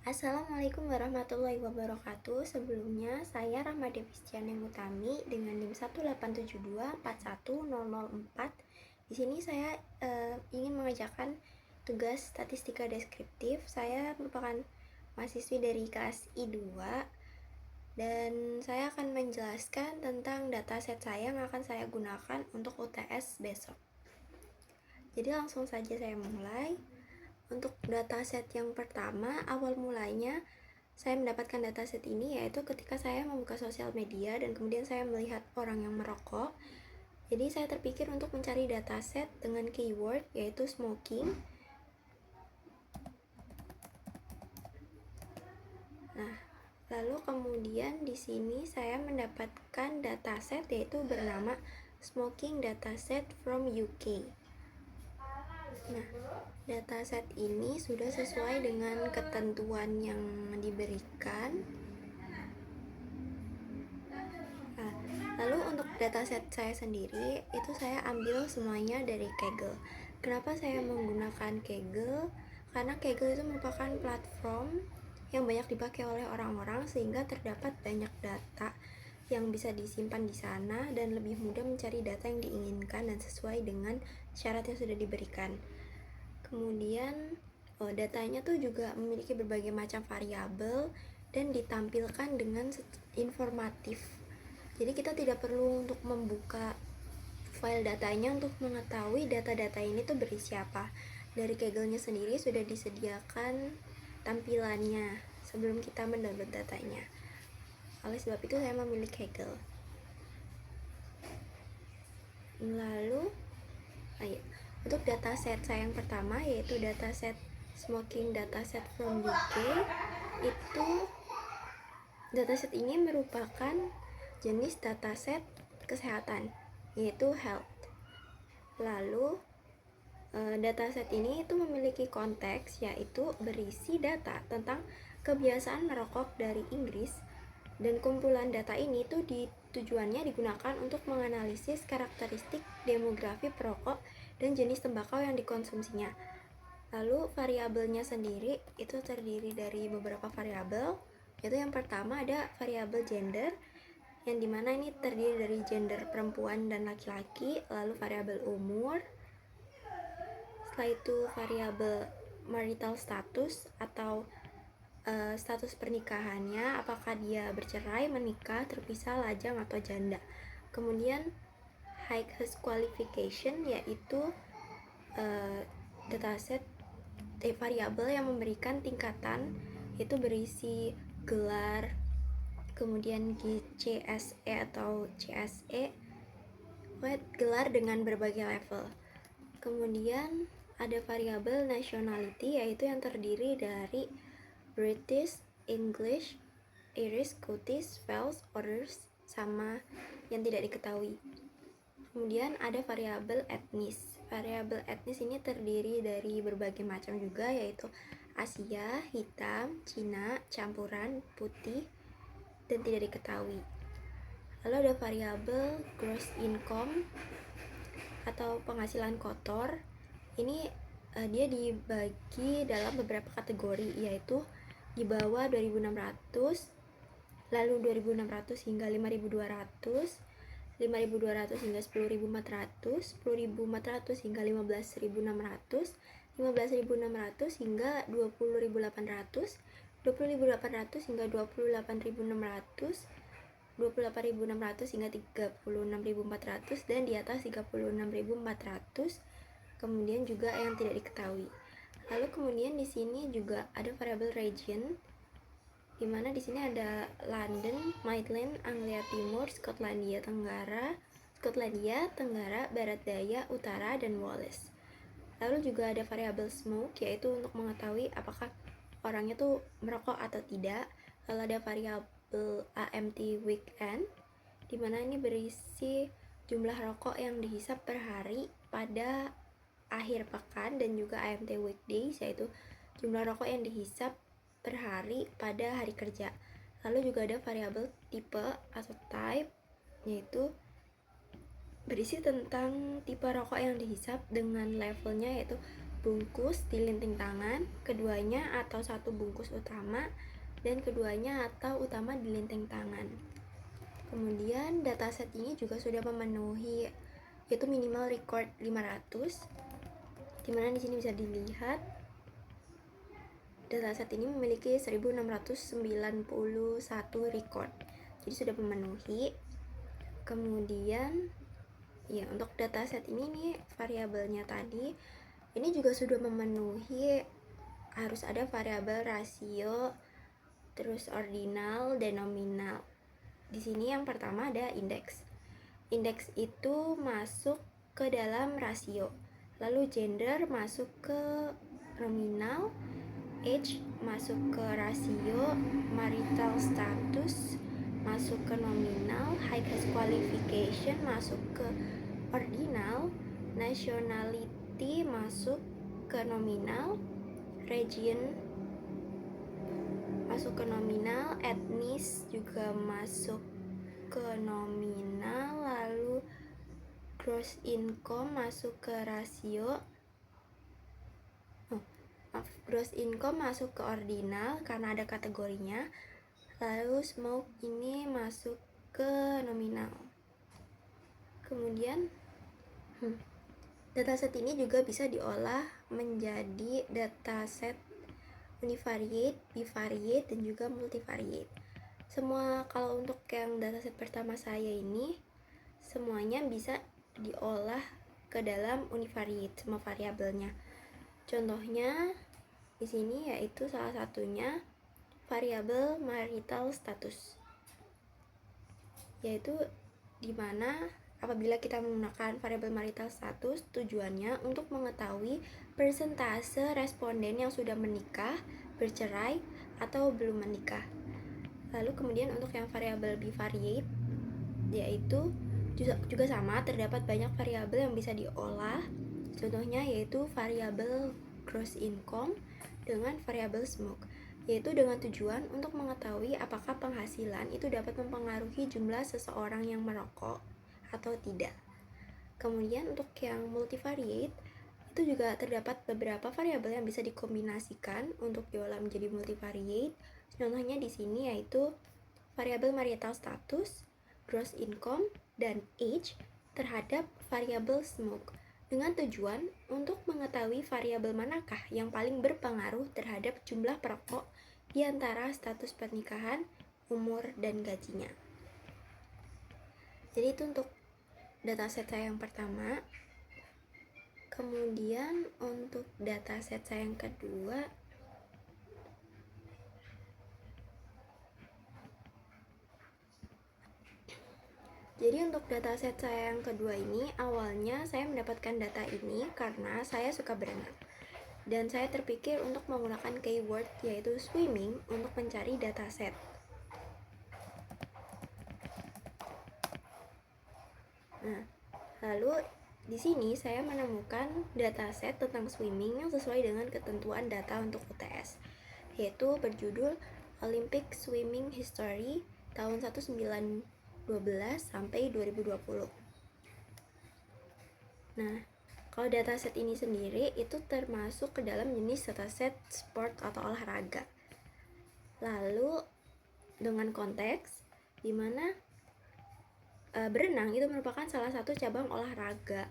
Assalamualaikum warahmatullahi wabarakatuh. Sebelumnya, saya Rahma Devistiana Utami dengan NIM 187241004. Di sini saya ingin mengajarkan tugas statistika deskriptif. Saya merupakan mahasiswi dari kelas I2 dan saya akan menjelaskan tentang dataset saya yang akan saya gunakan untuk UTS besok. Jadi langsung saja saya mulai. Untuk dataset yang pertama, awal mulanya saya mendapatkan dataset ini yaitu ketika saya membuka sosial media dan kemudian saya melihat orang yang merokok. Jadi saya terpikir untuk mencari dataset dengan keyword yaitu smoking. Nah, lalu kemudian di sini saya mendapatkan dataset yaitu bernama Smoking Dataset from UK. Nah, dataset ini sudah sesuai dengan ketentuan yang diberikan. Nah, lalu untuk dataset saya sendiri itu saya ambil semuanya dari Kaggle. Kenapa saya menggunakan Kaggle? Karena Kaggle itu merupakan platform yang banyak dipakai oleh orang-orang sehingga terdapat banyak data yang bisa disimpan di sana dan lebih mudah mencari data yang diinginkan dan sesuai dengan syarat yang sudah diberikan. Kemudian datanya tuh juga memiliki berbagai macam variabel dan ditampilkan dengan informatif. Jadi kita tidak perlu untuk membuka file datanya untuk mengetahui data-data ini tuh berisi apa. Dari Kaggle-nya sendiri sudah disediakan tampilannya sebelum kita mendownload datanya. Oleh sebab itu saya memilih Kaggle. Lalu untuk dataset saya yang pertama yaitu dataset Smoking Dataset from UK. Itu dataset ini merupakan jenis dataset kesehatan yaitu health. Lalu dataset ini itu memiliki konteks yaitu berisi data tentang kebiasaan merokok dari Inggris, dan kumpulan data ini tuh tujuannya digunakan untuk menganalisis karakteristik demografi perokok dan jenis tembakau yang dikonsumsinya. Lalu variabelnya sendiri itu terdiri dari beberapa variabel, yaitu yang pertama ada variabel gender, yang dimana ini terdiri dari gender perempuan dan laki-laki, lalu variabel umur, setelah itu variabel marital status atau status pernikahannya, apakah dia bercerai, menikah, terpisah, lajang, atau janda. Kemudian highest qualification yaitu dataset variabel yang memberikan tingkatan, yaitu berisi gelar, kemudian GCSE atau CSE, gelar dengan berbagai level. Kemudian ada variabel nationality yaitu yang terdiri dari British, English, Irish, Scottish, Wales, Others, sama yang tidak diketahui. Kemudian ada variabel etnis. Variabel etnis ini terdiri dari berbagai macam juga, yaitu Asia, hitam, Cina, campuran, putih, dan tidak diketahui. Lalu ada variabel gross income atau penghasilan kotor. Ini dia dibagi dalam beberapa kategori, yaitu di bawah 2.600, lalu 2.600 hingga 5.200, 5.200 hingga 10.400, 10.400 hingga 15.600, 15.600 hingga 20.800, 20.800 hingga 28.600, 28.600 hingga 36.400, dan di atas 36.400. Kemudian juga yang tidak diketahui. Lalu kemudian di sini juga ada variabel region, di mana di sini ada London, Midland, Anglia Timur, Skotlandia Tenggara, Barat Daya, Utara, dan Wales. Lalu juga ada variabel smoke, yaitu untuk mengetahui apakah orangnya tuh merokok atau tidak. Lalu ada variabel AMT weekend, di mana ini berisi jumlah rokok yang dihisap per hari pada akhir pekan, dan juga AMT weekdays, yaitu jumlah rokok yang dihisap per hari pada hari kerja. Lalu juga ada variabel tipe atau type, yaitu berisi tentang tipe rokok yang dihisap dengan levelnya, yaitu bungkus di linting tangan, keduanya atau satu bungkus utama, dan keduanya atau utama di linting tangan. Kemudian dataset ini juga sudah memenuhi yaitu minimal record 500, dimana di sini bisa dilihat dataset ini memiliki 1691 record, jadi sudah memenuhi. Kemudian ya, untuk dataset ini nih variabelnya tadi ini juga sudah memenuhi, harus ada variabel rasio, terus ordinal dan nominal. Di sini yang pertama ada indeks. Indeks itu masuk ke dalam rasio, lalu gender masuk ke nominal, age masuk ke rasio, marital status masuk ke nominal, high class qualification masuk ke ordinal, nationality masuk ke nominal, region masuk ke nominal, etnis juga masuk ke nominal, lalu gross income masuk ke rasio, gross income masuk ke ordinal karena ada kategorinya, lalu smoke ini masuk ke nominal. Kemudian dataset ini juga bisa diolah menjadi dataset univariate, bivariate, dan juga multivariate. Semua, kalau untuk yang dataset pertama saya ini, semuanya bisa diolah ke dalam univariate, semua variabelnya. Contohnya di sini yaitu salah satunya variabel marital status, yaitu dimana apabila kita menggunakan variabel marital status, tujuannya untuk mengetahui persentase responden yang sudah menikah, bercerai, atau belum menikah. Lalu kemudian untuk yang variabel bivariate, yaitu juga sama, terdapat banyak variabel yang bisa diolah. Contohnya yaitu variabel gross income dengan variabel smoke, yaitu dengan tujuan untuk mengetahui apakah penghasilan itu dapat mempengaruhi jumlah seseorang yang merokok atau tidak. Kemudian untuk yang multivariate itu juga terdapat beberapa variabel yang bisa dikombinasikan untuk diolah menjadi multivariate. Contohnya di sini yaitu variabel marital status, gross income, dan age terhadap variabel smoke, dengan tujuan untuk mengetahui variabel manakah yang paling berpengaruh terhadap jumlah perokok di antara status pernikahan, umur, dan gajinya. Jadi itu untuk dataset saya yang pertama. Kemudian untuk dataset saya yang kedua, jadi untuk dataset saya yang kedua ini, awalnya saya mendapatkan data ini karena saya suka berenang, dan saya terpikir untuk menggunakan keyword yaitu swimming untuk mencari dataset. Nah, lalu di sini saya menemukan dataset tentang swimming yang sesuai dengan ketentuan data untuk UTS, yaitu berjudul Olympic Swimming History tahun 1912 sampai 2020. Nah, kalau dataset ini sendiri itu termasuk ke dalam jenis dataset sport atau olahraga. Lalu dengan konteks di mana berenang itu merupakan salah satu cabang olahraga,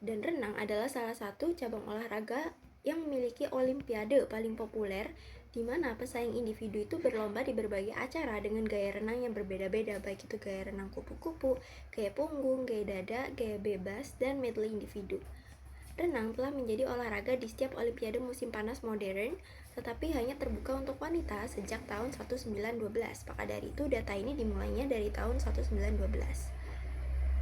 dan renang adalah salah satu cabang olahraga yang memiliki olimpiade paling populer, di mana pesaing individu itu berlomba di berbagai acara dengan gaya renang yang berbeda-beda, baik itu gaya renang kupu-kupu, gaya punggung, gaya dada, gaya bebas, dan medley individu. Renang telah menjadi olahraga di setiap olimpiade musim panas modern, tetapi hanya terbuka untuk wanita sejak tahun 1912. Maka dari itu data ini dimulainya dari tahun 1912.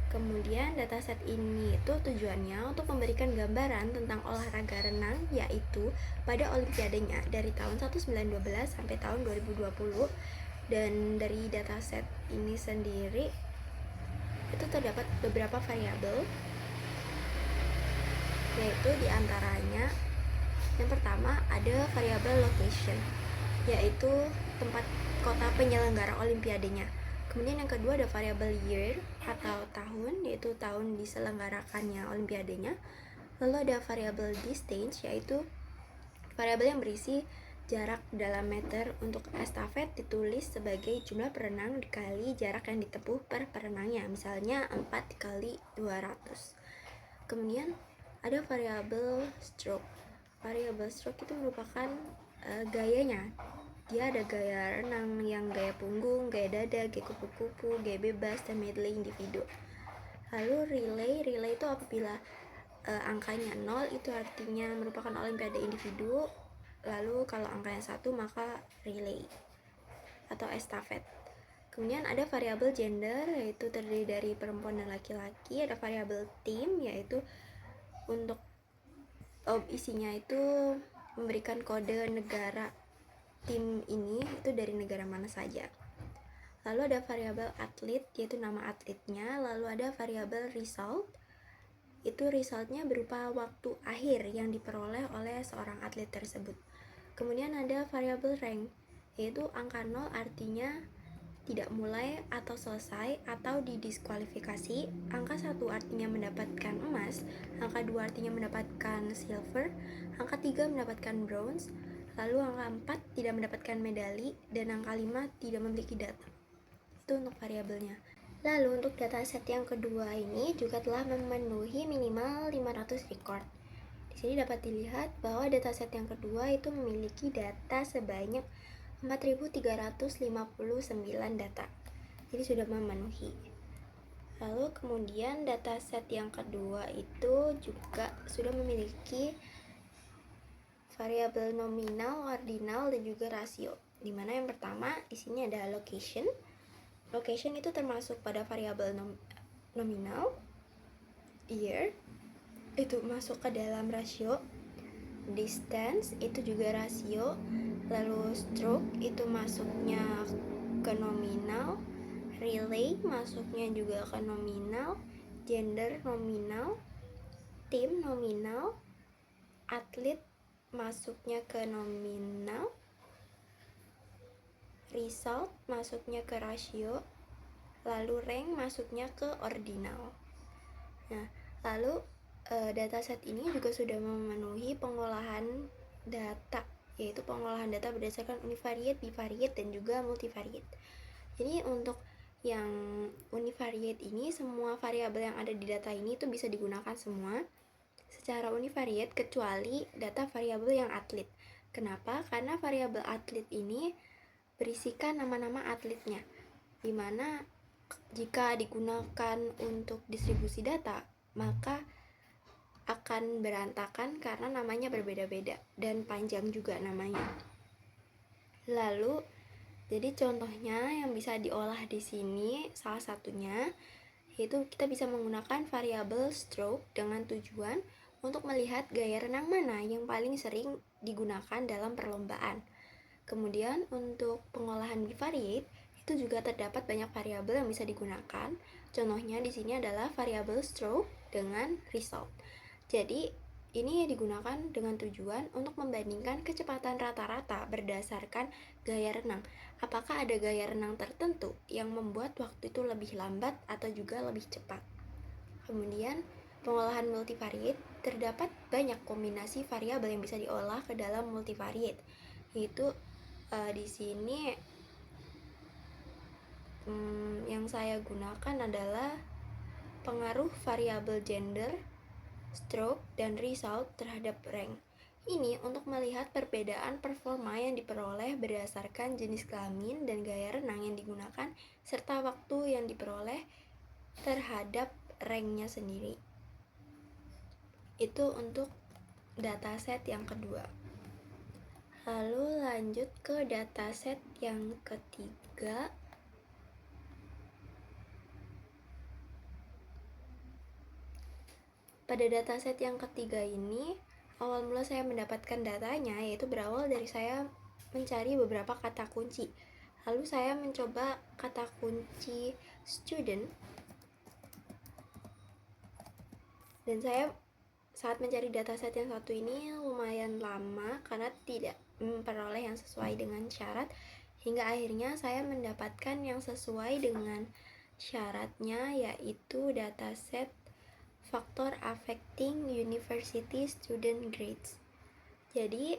Kemudian dataset ini itu tujuannya untuk memberikan gambaran tentang olahraga renang, yaitu pada olimpiadenya dari tahun 1912 sampai tahun 2020. Dan dari dataset ini sendiri itu terdapat beberapa variabel, yaitu diantaranya yang pertama ada variabel location, yaitu tempat kota penyelenggara olimpiadenya. Kemudian yang kedua ada variabel year atau tahun, yaitu tahun diselenggarakannya olimpiadenya. Lalu ada variabel distance, yaitu variabel yang berisi jarak dalam meter. Untuk estafet ditulis sebagai jumlah perenang dikali jarak yang ditempuh per perenangnya, misalnya 4 dikali 200. Kemudian ada variabel stroke. Variabel stroke itu merupakan gayanya. Dia ada gaya renang yang gaya punggung, gaya dada, gaya kupu-kupu, gaya bebas, dan medley individu. Lalu relay itu apabila angkanya 0 itu artinya merupakan olimpiade individu. Lalu kalau angkanya 1 maka relay atau estafet. Kemudian ada variabel gender, yaitu terdiri dari perempuan dan laki-laki. Ada variabel team, yaitu untuk isinya itu memberikan kode negara tim ini itu dari negara mana saja. Lalu ada variabel atlet, yaitu nama atletnya. Lalu ada variabel result, itu resultnya berupa waktu akhir yang diperoleh oleh seorang atlet tersebut. Kemudian ada variabel rank, yaitu angka 0 artinya tidak mulai atau selesai atau didiskualifikasi. Angka 1 artinya mendapatkan emas, angka 2 artinya mendapatkan silver, angka 3 mendapatkan bronze, lalu angka 4 tidak mendapatkan medali, dan angka 5 tidak memiliki data. Itu untuk variabelnya. Lalu untuk dataset yang kedua ini juga telah memenuhi minimal 500 record. Di sini dapat dilihat bahwa dataset yang kedua itu memiliki data sebanyak 4.359 data. Jadi sudah memenuhi. Lalu kemudian dataset yang kedua itu juga sudah memiliki variabel nominal, ordinal, dan juga rasio. Dimana yang pertama di sini ada location. Location itu termasuk pada variabel nominal. Year itu masuk ke dalam rasio. Distance itu juga rasio. Lalu stroke itu masuknya ke nominal. Relay masuknya juga ke nominal. Gender nominal. Team nominal. Atlet masuknya ke nominal. Result masuknya ke rasio. Lalu rank masuknya ke ordinal. Nah, lalu dataset ini juga sudah memenuhi pengolahan data, yaitu pengolahan data berdasarkan univariate, bivariate, dan juga multivariate. Jadi untuk yang univariate ini, semua variabel yang ada di data ini itu bisa digunakan semua secara univariate kecuali data variabel yang atlet. Kenapa? Karena variabel atlet ini berisikan nama-nama atletnya, dimana jika digunakan untuk distribusi data maka akan berantakan karena namanya berbeda-beda dan panjang juga namanya. Lalu jadi contohnya yang bisa diolah di sini salah satunya yaitu kita bisa menggunakan variabel stroke dengan tujuan untuk melihat gaya renang mana yang paling sering digunakan dalam perlombaan. Kemudian untuk pengolahan bivariate itu juga terdapat banyak variabel yang bisa digunakan. Contohnya di sini adalah variabel stroke dengan result. Jadi ini digunakan dengan tujuan untuk membandingkan kecepatan rata-rata berdasarkan gaya renang. Apakah ada gaya renang tertentu yang membuat waktu itu lebih lambat atau juga lebih cepat. Kemudian pengolahan multivariate, terdapat banyak kombinasi variabel yang bisa diolah ke dalam multivariate, yaitu di sini yang saya gunakan adalah pengaruh variabel gender, stroke, dan result terhadap rank. Ini untuk melihat perbedaan performa yang diperoleh berdasarkan jenis kelamin dan gaya renang yang digunakan serta waktu yang diperoleh terhadap ranknya sendiri. Itu untuk dataset yang kedua. Lalu lanjut ke dataset yang ketiga. Pada dataset yang ketiga ini, awal mula saya mendapatkan datanya yaitu berawal dari saya mencari beberapa kata kunci. Lalu saya mencoba kata kunci student. Dan saya saat mencari dataset yang satu ini lumayan lama karena tidak memperoleh yang sesuai dengan syarat, hingga akhirnya saya mendapatkan yang sesuai dengan syaratnya, yaitu dataset Factor affecting university student grades. Jadi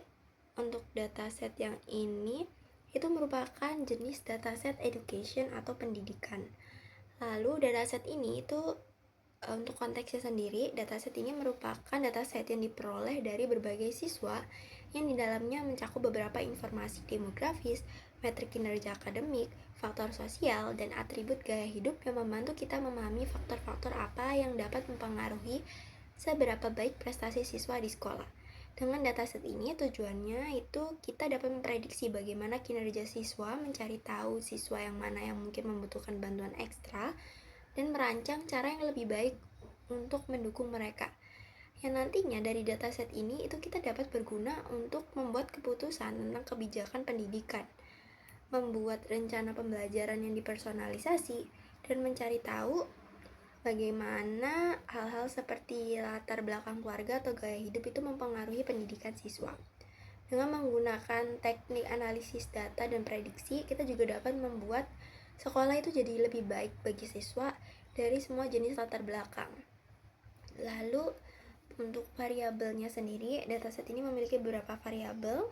untuk dataset yang ini itu merupakan jenis dataset education atau pendidikan. Lalu dataset ini itu untuk konteksnya sendiri, dataset ini merupakan dataset yang diperoleh dari berbagai siswa yang di dalamnya mencakup beberapa informasi demografis, metrik kinerja akademik, faktor sosial, dan atribut gaya hidup yang membantu kita memahami faktor-faktor apa yang dapat mempengaruhi seberapa baik prestasi siswa di sekolah. Dengan dataset ini tujuannya itu kita dapat memprediksi bagaimana kinerja siswa, mencari tahu siswa yang mana yang mungkin membutuhkan bantuan ekstra, dan merancang cara yang lebih baik untuk mendukung mereka. Yang nantinya dari dataset ini itu kita dapat berguna untuk membuat keputusan tentang kebijakan pendidikan, membuat rencana pembelajaran yang dipersonalisasi, dan mencari tahu bagaimana hal-hal seperti latar belakang keluarga atau gaya hidup itu mempengaruhi pendidikan siswa. Dengan menggunakan teknik analisis data dan prediksi, kita juga dapat membuat sekolah itu jadi lebih baik bagi siswa dari semua jenis latar belakang. Lalu untuk variabelnya sendiri, dataset ini memiliki beberapa variabel,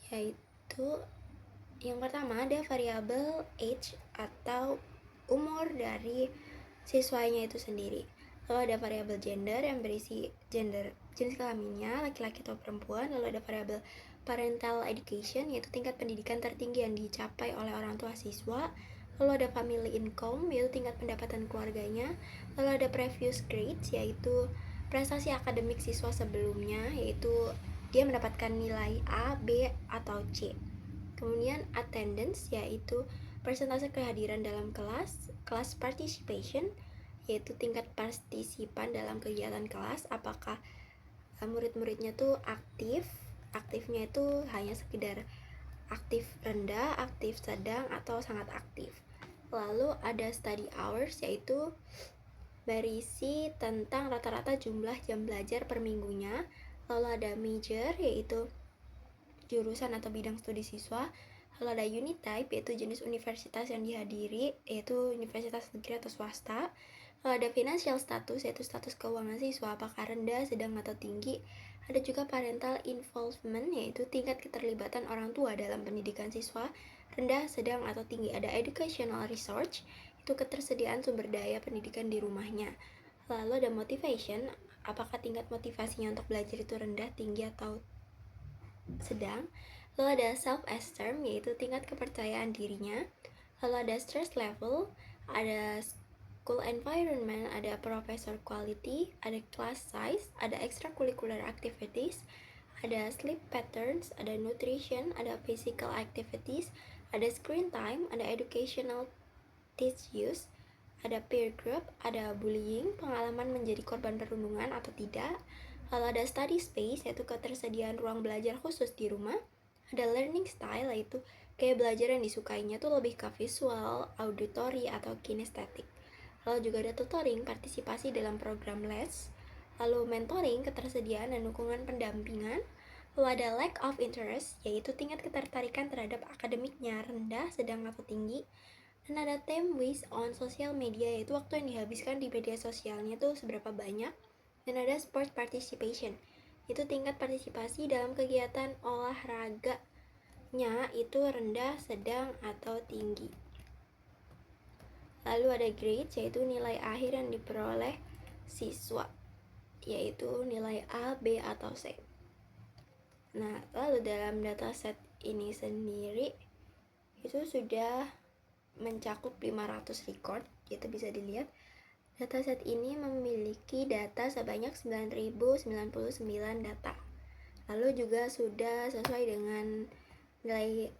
yaitu yang pertama ada variabel age atau umur dari siswanya itu sendiri. Lalu ada variabel gender yang berisi gender jenis kelaminnya, laki-laki atau perempuan. Lalu ada variabel parental education, yaitu tingkat pendidikan tertinggi yang dicapai oleh orang tua siswa. Lalu ada family income, yaitu tingkat pendapatan keluarganya. Lalu ada previous grades, yaitu prestasi akademik siswa sebelumnya, yaitu dia mendapatkan nilai A, B, atau C. Kemudian attendance, yaitu persentase kehadiran dalam kelas. Class participation, yaitu tingkat partisipan dalam kegiatan kelas, apakah murid-muridnya tuh aktifnya itu hanya sekedar aktif rendah, aktif sedang, atau sangat aktif. Lalu ada study hours, yaitu berisi tentang rata-rata jumlah jam belajar per minggunya. Lalu ada major, yaitu jurusan atau bidang studi siswa. Lalu ada unit type, yaitu jenis universitas yang dihadiri, yaitu universitas negeri atau swasta. Lalu ada financial status, yaitu status keuangan siswa, apakah rendah, sedang, atau tinggi. Ada juga parental involvement, yaitu tingkat keterlibatan orang tua dalam pendidikan siswa, rendah, sedang, atau tinggi. Ada educational research, itu ketersediaan sumber daya pendidikan di rumahnya. Lalu ada motivation, apakah tingkat motivasinya untuk belajar itu rendah, tinggi, atau sedang. Lalu ada self-esteem, yaitu tingkat kepercayaan dirinya. Lalu ada stress level, ada school environment, ada professor quality, ada class size, ada extracurricular activities, ada sleep patterns, ada nutrition, ada physical activities, ada screen time, ada educational teach use, ada peer group, ada bullying, pengalaman menjadi korban perundungan atau tidak. Lalu ada study space, yaitu ketersediaan ruang belajar khusus di rumah. Ada learning style, yaitu gaya belajar yang disukainya tuh lebih ke visual, auditory, atau kinestetik. Lalu juga ada tutoring, partisipasi dalam program les. Lalu mentoring, ketersediaan dan dukungan pendampingan. Lalu ada lack of interest, yaitu tingkat ketertarikan terhadap akademiknya rendah, sedang, atau tinggi. Dan ada time waste on social media, yaitu waktu yang dihabiskan di media sosialnya tuh seberapa banyak. Dan ada sport participation, itu tingkat partisipasi dalam kegiatan olahraganya itu rendah, sedang, atau tinggi. Lalu ada grades, yaitu nilai akhir yang diperoleh siswa, yaitu nilai A, B, atau C. Nah, lalu dalam dataset ini sendiri itu sudah mencakup 500 record, itu bisa dilihat. Dataset ini memiliki data sebanyak 9.099 data. Lalu juga sudah sesuai dengan nilai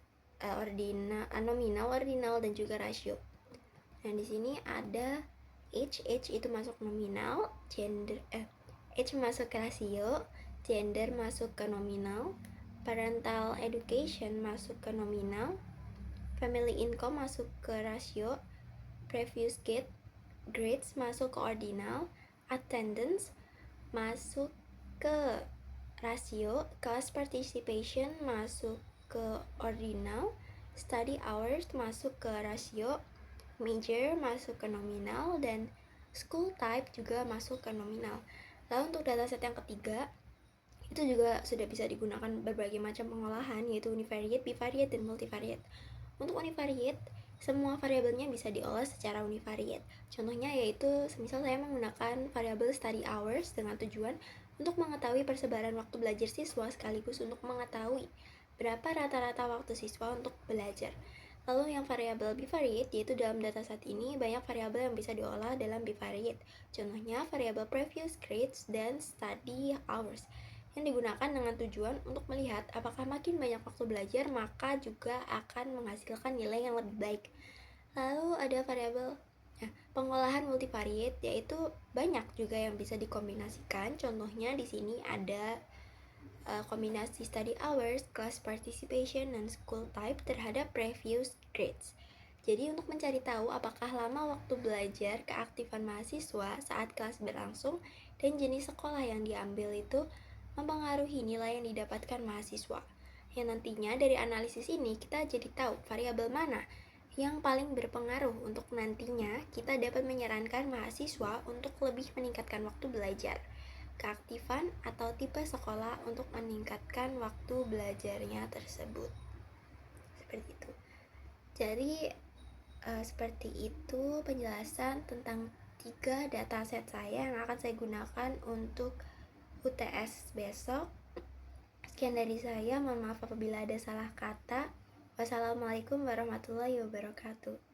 nominal, ordinal, dan juga rasio. Nah, di sini ada age itu masuk nominal, age masuk ke rasio, gender masuk ke nominal, parental education masuk ke nominal, family income masuk ke rasio, previous grades masuk ke ordinal, attendance masuk ke rasio, class participation masuk ke ordinal, study hours masuk ke rasio, major masuk ke nominal, dan School type juga masuk ke nominal. Lalu untuk dataset yang ketiga, itu juga sudah bisa digunakan berbagai macam pengolahan, yaitu univariate, bivariate, dan multivariate. Untuk univariate, semua variabelnya bisa diolah secara univariate. Contohnya yaitu, semisal saya menggunakan variabel study hours dengan tujuan untuk mengetahui persebaran waktu belajar siswa sekaligus untuk mengetahui berapa rata-rata waktu siswa untuk belajar. Lalu yang variabel bivariate, yaitu dalam dataset ini banyak variabel yang bisa diolah dalam bivariate. Contohnya variabel previous grades dan study hours yang digunakan dengan tujuan untuk melihat apakah makin banyak waktu belajar maka juga akan menghasilkan nilai yang lebih baik. Lalu ada variabel pengolahan multivariate, yaitu banyak juga yang bisa dikombinasikan. Contohnya di sini ada kombinasi study hours, class participation, dan school type terhadap previous grades. Jadi untuk mencari tahu apakah lama waktu belajar, keaktifan mahasiswa saat kelas berlangsung, dan jenis sekolah yang diambil itu mempengaruhi nilai yang didapatkan mahasiswa. Yang nantinya dari analisis ini kita jadi tahu variabel mana yang paling berpengaruh untuk nantinya kita dapat menyarankan mahasiswa untuk lebih meningkatkan waktu belajar, keaktifan atau tipe sekolah untuk meningkatkan waktu belajarnya tersebut. Seperti itu. Jadi seperti itu penjelasan tentang 3 dataset saya yang akan saya gunakan untuk UTS besok. Sekian dari saya, mohon maaf apabila ada salah kata. Wassalamualaikum warahmatullahi wabarakatuh.